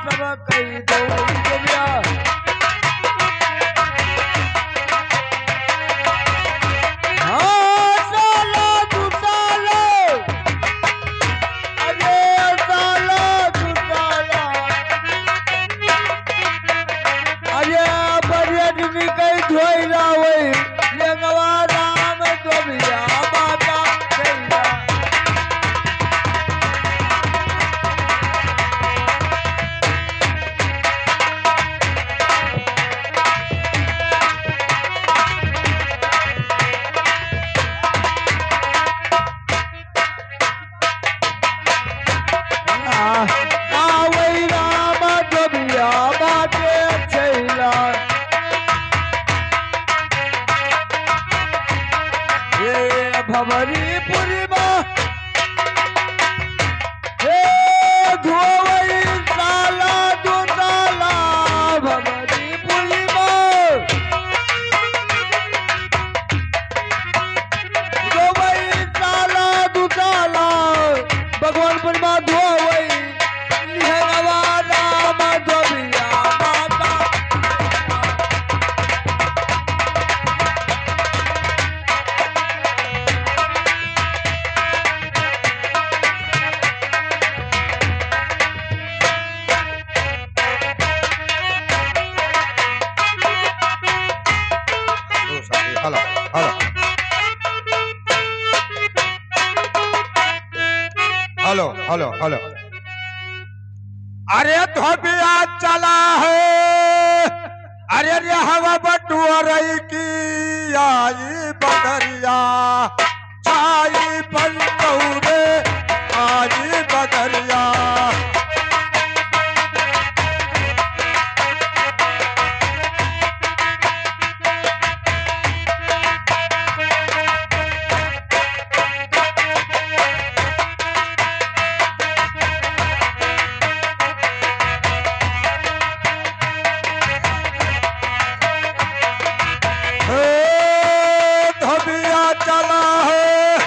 सब कही दो भैया। हाँ साला तू साला, अरे साला तू साला, अरे बरियत निकल धोई ना वही लेंगवा राम तो भैया माता भैया। वही राम तो भैया माते छैला। ये भवरी पुरी माँ हे धोवई साला दो साला भवरी पुरी माँ धोवई साला दो साला भगवान पुरी माँ धोवई लिहंगवा राम धोबिया माता। Hello hello hello hello hello. अरे धोबिया चला है, अरे रे हवा बटुअरई की आई बदरिया छाई पंचौरे आई बदरिया। धोबिया चला है,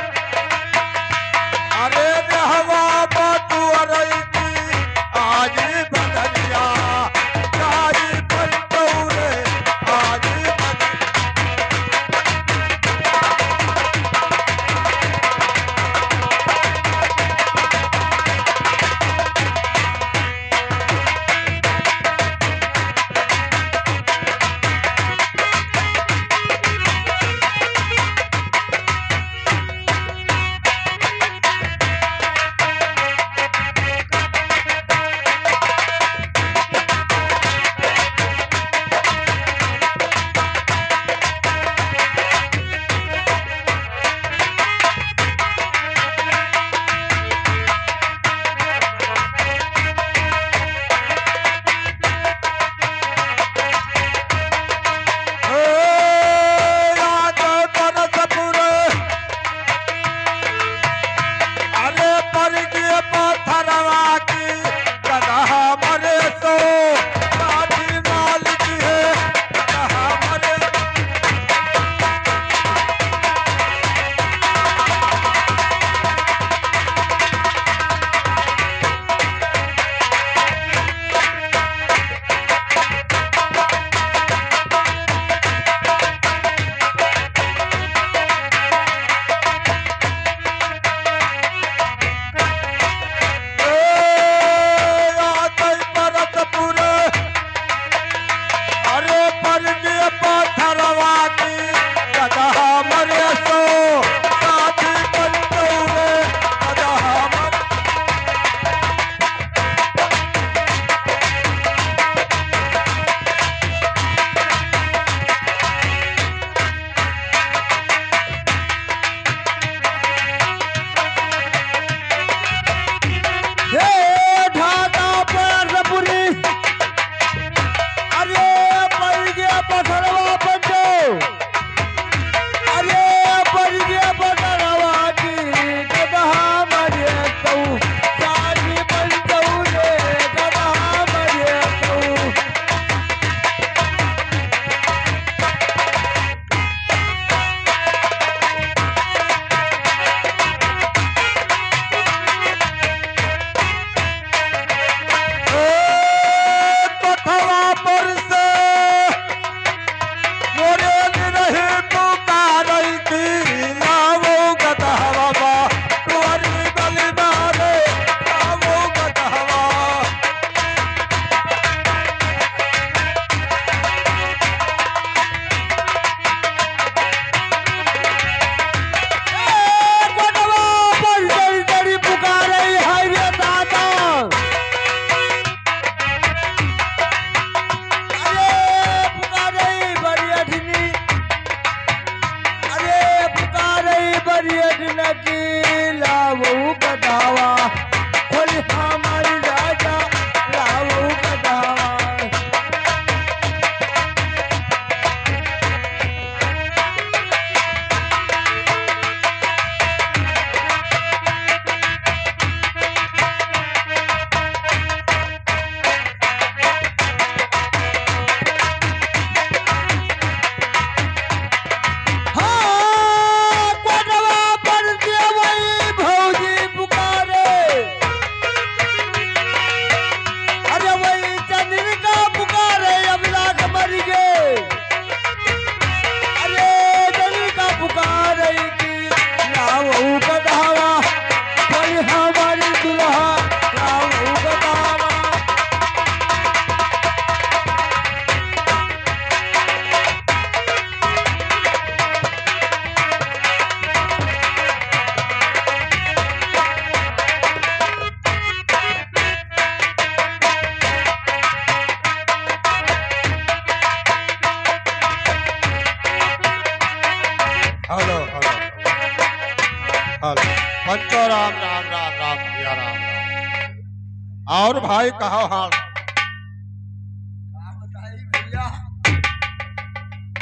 और भाई कहो हाल। क्या बताई भैया?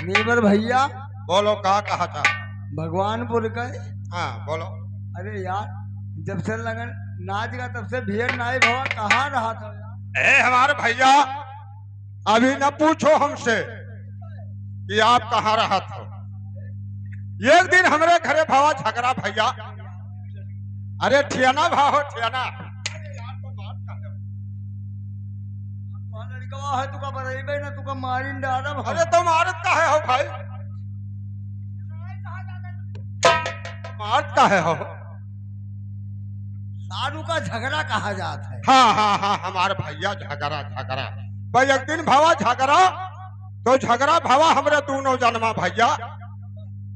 नीबर भैया बोलो का कहा था। भगवानपुर गए। हाँ बोलो। अरे यार, जब से लगन नाच का तब से भीड़ नाई भवा कहाँ रहा था यार? ए हमारे भैया, अभी न पूछो हमसे कि आप कहाँ रहा था। एक दिन हमरे घरे भावा झगड़ा भैया। अरे ठियाना भाव ठियाना। लड़का है तुका बरेबे ना, तुका मारिन डाला। अरे तुम मारत का है हो भाई, मारत का है हो। सारू का झगड़ा कहा जाता है। हाँ हाँ हाँ हमारे भैया झगड़ा झगड़ा भाई। एक दिन भावा झगड़ा, तो झगड़ा भावा हमरे दोनों जन्मा भैया।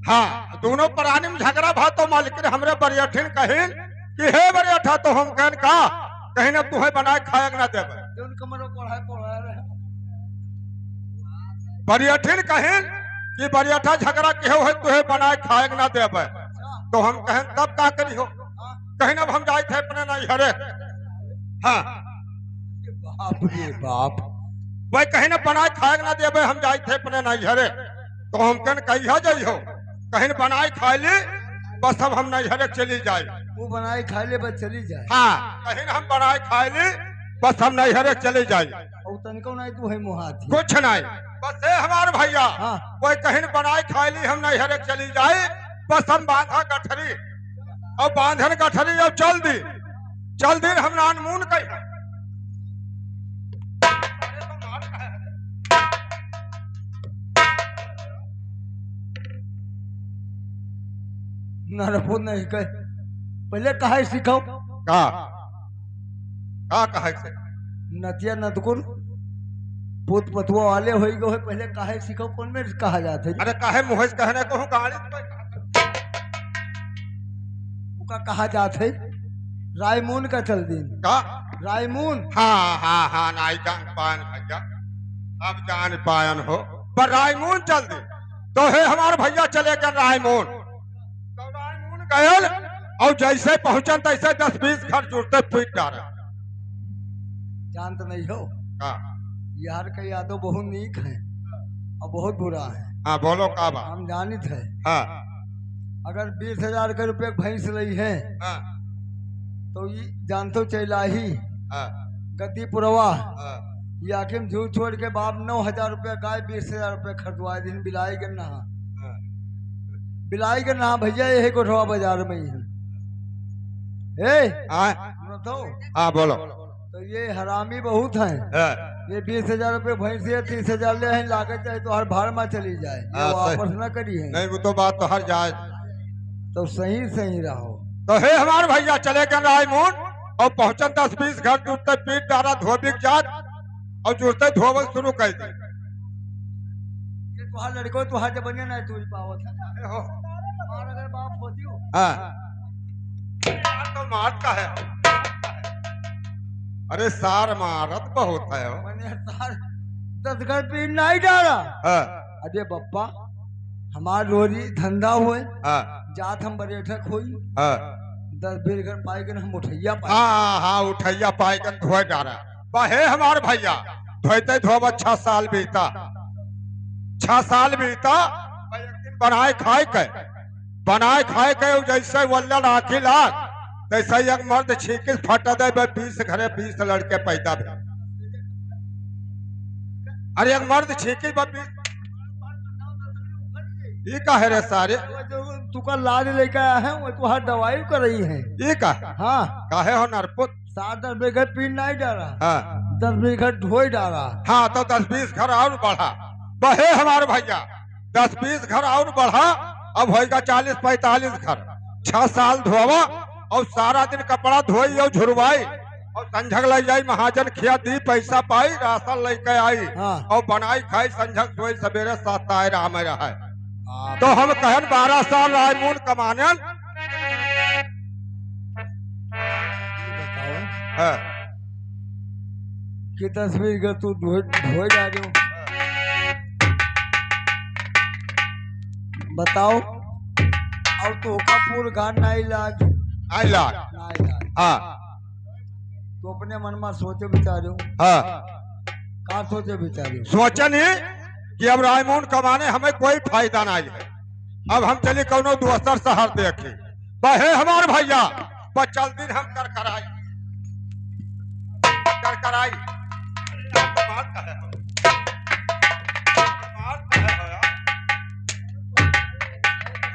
हाँ दोनों प्राणी में झगड़ा भा, तो मालिक हमरे बरियठिन कहिन कि हे बरियठा, तो हम कहन का कहीं ना तुम्हें बनाए खाएग ना देवे। बरियठिन कहिन कि बरियठा झगड़ा केहो है तुहे बनाए खाएग ना देवे। तो हम कहन तब का करी हो, कहीं ना हम जाए थे अपने नहीं हरे। हाँ बाप रे बाप, वही कहीं ना बनाए खाएग ना देवे, हम जाए थे अपने नहीं हरे। तो हम कहन कहिया जाइ हो, कहीं बनाए खाए ली बस अब हम नहीं हरे चली जाए। वो बनाए खा ले बस चली जाए। हाँ कहीं हम बनाए खाए ली बस हम नहीं हरे चले जाए। और तनिको नहीं तू है मुहाती कुछ नहीं, बस ये हमारे भैया। हाँ। कोई कहीं बनाए खाए ली हम नहीं हरे चली जाए, बस हम बांधा गठरी और बांधन गठरी और चल दी हम नानमून कही। नरपो नहीं कह, पहले कहा सिखाओ। का कहे से नतिया नतकुन पोत पतुआ वाले हो गए, पहले कहा सिखाओ कौन में कहा जाता है। अरे काहे मुँह से कहने को हूँ गाड़ी का कहा जाता है रायमून का चल दिन का। रायमून हाँ हाँ हाँ नहीं जान पायन भैया, अब जान पायन हो। पर रायमून चल दी तो है हमारे भैया चले गए रायमून। तो रायमून गयल और जैसे पहुंचन तैसे 10-20 घर जुड़ते पीट डाले। जानते नहीं हो हाँ यार का यादव बहुत नीक है और बहुत बुरा है। हाँ बोलो का बात। हम जानित है, हाँ अगर 20,000 के रुपये भैंस रही है हाँ तो ये जानते चला ही हाँ गति पुरवा हाँ याकिम झूठ छोड़ के बाप 9,000 रुपया गाय 20,000 रुपया खरीदवाए दिन बिलाई के नहा हाँ। बिलाई के नहा भैया यही कोठवा बाजार में ही है। हाँ तो हाँ बोलो। तो ये हरामी बहुत हैं। हाँ, ये 20,000 रुपये भैंस है, 30,000 ले हैं, लागत चाहे तो हर भाड़ में चली जाए, ये हाँ, वापस सही। न करी है। नहीं वो तो बात तो हर जाए। तो सही सही रहो। तो हे हमारे भैया चले गए रायमून और पहुंचन 10-20 घर जुड़ते पीट डारा धोबी जात और जुड़ते धोबल शुरू कर दी। ये तुहार लड़को तुहार जब बनिया नहीं तू पावत है हो, और अगर बाप होती हो हाँ तो मार का है। अरे सार मारत बहुत है हो। मैंने तार 10 घर पीट नहीं डाला। हाँ अरे बप्पा हमार रोजी धंधा हुए हाँ जात हम बरेठक हुई हाँ 10-20 घर पाई के हम उठैया पाई। हाँ हाँ उठैया पाई गन धोए डारा। हे हमार भैया धोते धोब 6 साल बीता। 6 साल बीता। एक दिन बनाए खाए के जैसे वल्लर आखी लाख तैसे एक मर्द छीकिस फटा दे 20 घरे 20 लड़के पैदा भे। अरे एक मर्द छीकिस 20 ये काहे रे सारे तुका लाज लेके आया है वो तुहार दवाई कर रही है। ये का हाँ काहे हो नरपुत। 7-10 बीघा पीट नहीं डाला, हाँ 10 बीघा ढोई डाला। हाँ तो 10-20 घर और बढ़ा। बहे हमारे भैया 10-20 घर और बढ़ा, अब होगा 40-45 घर। 6 साल धोवा और सारा दिन कपड़ा धोई और झुरवाई और संझक ले जाई महाजन खिया दी पैसा पाई राशन लेके आई। हाँ। और बनाई खाई संझक धोई सवेरे 7 आए राम रहा। तो हम कहन 12 साल रायमून कमाने बताओ है। कि 10 बीघा तू ढोई डालो, बताओ। और तो का पूर गान नहीं लाग आई लाख नहीं लाग। हाँ तू अपने मन में सोचे विचारो हाँ का सोचे विचारो सोचा नहीं कि अब रायमोहन कमाने हमें कोई फायदा नहीं है। अब हम चले कौनो दूसर शहर देखे बहे हमार भैया पर चल दिन हम कर कराई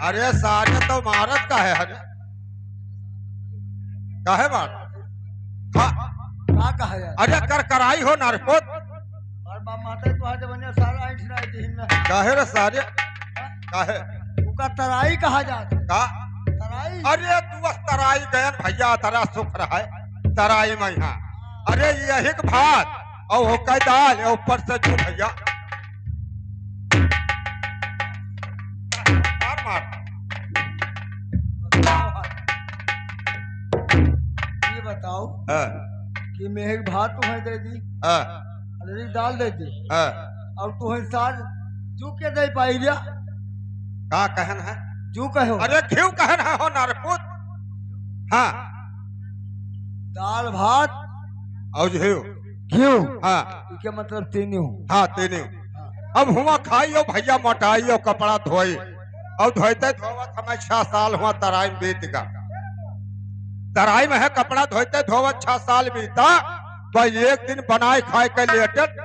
अरे सारे तो मारत का है अरे काहे मार हाँ का कहा यार अरे कर कराई हो नारकोत और बाप माता तो आज बने सारा ऐठ रहा दिन में काहे रे सारे काहे उका तराई कहा जाता का तराई अरे तू बस तराई गयन भैया तेरा सुख रहा है तराई में यहाँ अरे यही के भात और हो का दाल ऊपर से जो भैया मार मार ये बताओ हाँ, कि मेहक भात तुम्हें दे दी हाँ, अरे दाल दे दी हाँ, और तुम्हें साग जू के दे पाई दिया का कहन है जू कहो अरे क्यों कहन है हो नारपुत हाँ दाल भात और जो क्यों हाँ इसके मतलब तीनों हाँ तीनों अब हुआ खाइयो भैया मोटाइयो कपड़ा धोई और धोते धोवत हमें 6 साल हुआ तराई में बीत गया तराई में है कपड़ा धोते धोवत 6 साल बीता भाई एक दिन बनाए खाए के लेटन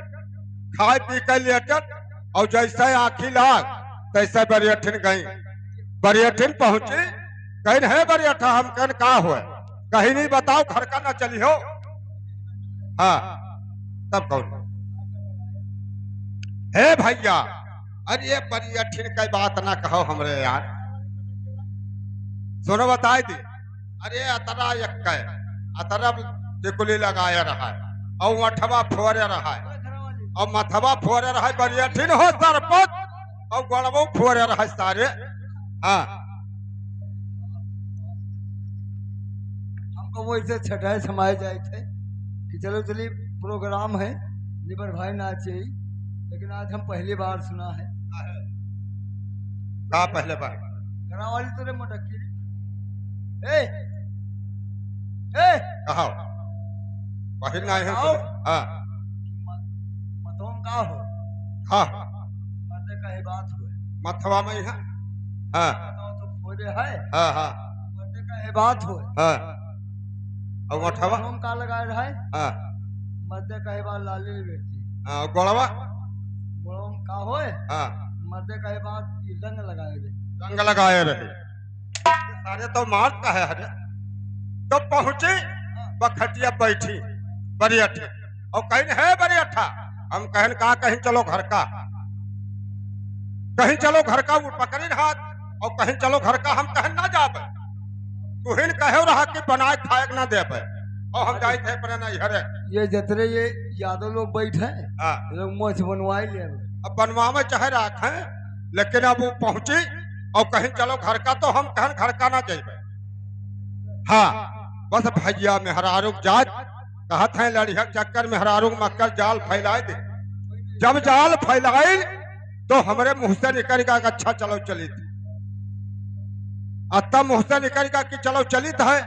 खाए पी के लेटन और जैसे आखी लाग तैसे बरियठिन गई बरियठिन पहुंची कहीं है बरियठा हम कहन का हुआ कहीं नहीं बताओ घर का ना चली हो हाँ तब कौन हे भैया अरे बरियठिन की बात ना कहो हमरे यार सुनो बताए दी अरे अतरा एक अतरा टिकुली लगाया रहा है और मठवा फोरे रहा है और मथवा फोरे रहा है बरियठिन हो सरपत और गड़बो फोरे रहा है सारे हाँ हमको वैसे छठाई समाये जाए थे कि चलो चलिए प्रोग्राम है निबर भाई नाचे लेकिन आज हम पहली बार सुना है का पहले बार घरा वाली तेरे मोटकी ए ए कहा पहले नहीं है आओ। हाँ मतों का हो हाँ मत कहे बात हो मथवा में है हाँ बताओ तो फोड़े है हाँ हाँ मत कहे बात हो हाँ और मठवा मतों का लगाए रहा है हाँ मत कहे बात लाली बेटी हाँ गोड़वा बोलो का होए हाँ मत कहे बात रंग लगाए दे रंग लगाए रहे सारे तो मार का है अरे तो पहुंची बखटिया बैठी बरियठी और कहीं है बरियठा हम कहन का कहीं चलो घर का कहीं चलो घर का वो पकड़ी हाथ और कहीं चलो घर का हम कहन ना जाबे तुहिन कहे रहा कि बनाए खाए ना देबे और हम जाए थे पर नहीं हरे ये जतरे ये यादव लोग बैठे हाँ लोग मोछ बनवाई ले अब बनवा में चाहे रखे लेकिन अब वो पहुंची और कहीं चलो घर का तो हम कहन घर का ना जाइबे हाँ बस भैया मेहरारूक जात कहत है लड़िया चक्कर मेहरारूक मक्कर जाल फैलाए दे जब जाल फैलाए तो हमरे मुंह से निकल का अच्छा चलो चली थी तब मुंह से निकल का कि चलो चलित है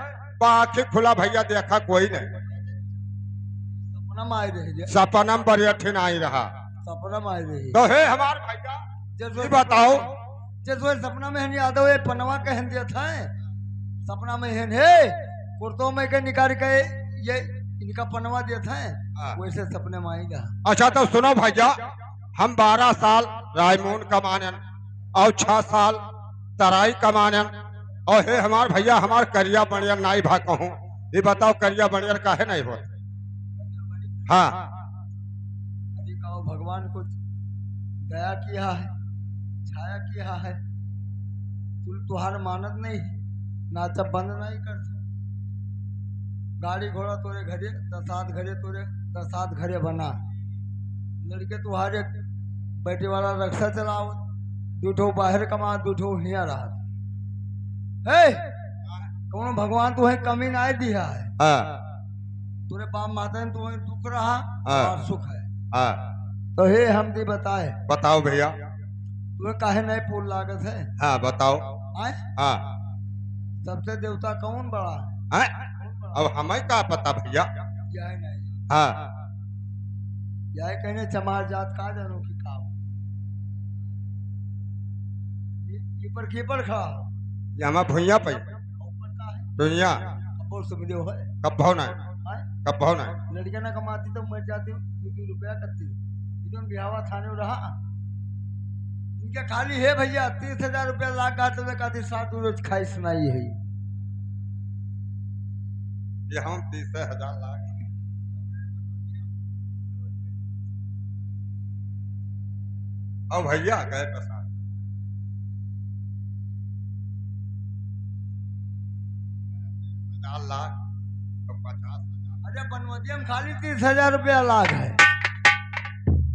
आखिर खुला भैया देखा कोई नहीं सपना में आई रही सपनम बरियठिन आई रहा सपना में आई रही तो हे हमार भैया जैसे बताओ जैसे सपना में हन यादव ये पनवा के हन दिया था सपना में हन हे कुर्तों में के निकाल के ये इनका पनवा दिया था वैसे सपने में आई रहा अच्छा तो सुनो भैया हम 12 साल रायमोहन कमानन और 6 साल तराई कमानन और हे हमार भैया हमार करिया बढ़िया नाई भा कहूँ ये बताओ करिया बढ़िया काहे नहीं हो हाँ अभी कहो भगवान को दया किया है छाया किया है तुहार मानत नहीं नाचा बंद नहीं कर गाड़ी घोड़ा तोरे घरे 7 घरे तोरे 7 घरे बना लड़के तुहारे बैठे वाला रक्षा चलाओ दूठो बाहर कमा दूठो हिया रहा हे कौन भगवान तुम्हें कमी ना दिया है हाँ तूने बाप माता ने तुम्हें दुख रहा हाँ। और सुख है हाँ तो हे हम दी बताए बताओ भैया तुम्हें काहे नहीं पुल लागत है हाँ बताओ आए हाँ सबसे देवता कौन बड़ा है हैं? अब हमें का पता भैया यह नहीं हाँ यह कहने चमार जात का जानो की काम ये पर कीपर खड़ा हो ये हमारा भुइया पे ऊपर का है दुनिया अब सुविधे है कब भाव ना हाँ? कब भाव ना लड़कियां ना कमाती तो मर जाती 2 रुपया करती इधर बिहावा थाने रहा इनके खाली है भैया 30,000 रुपया लाख का तो कहती 7 रोज खाई सुनाई है ये हम 30,000 लाख अब भैया गए प्रसाद 50 लाख तो 50,000 अरे बनवतिया में खाली 30,000 रुपया लाख है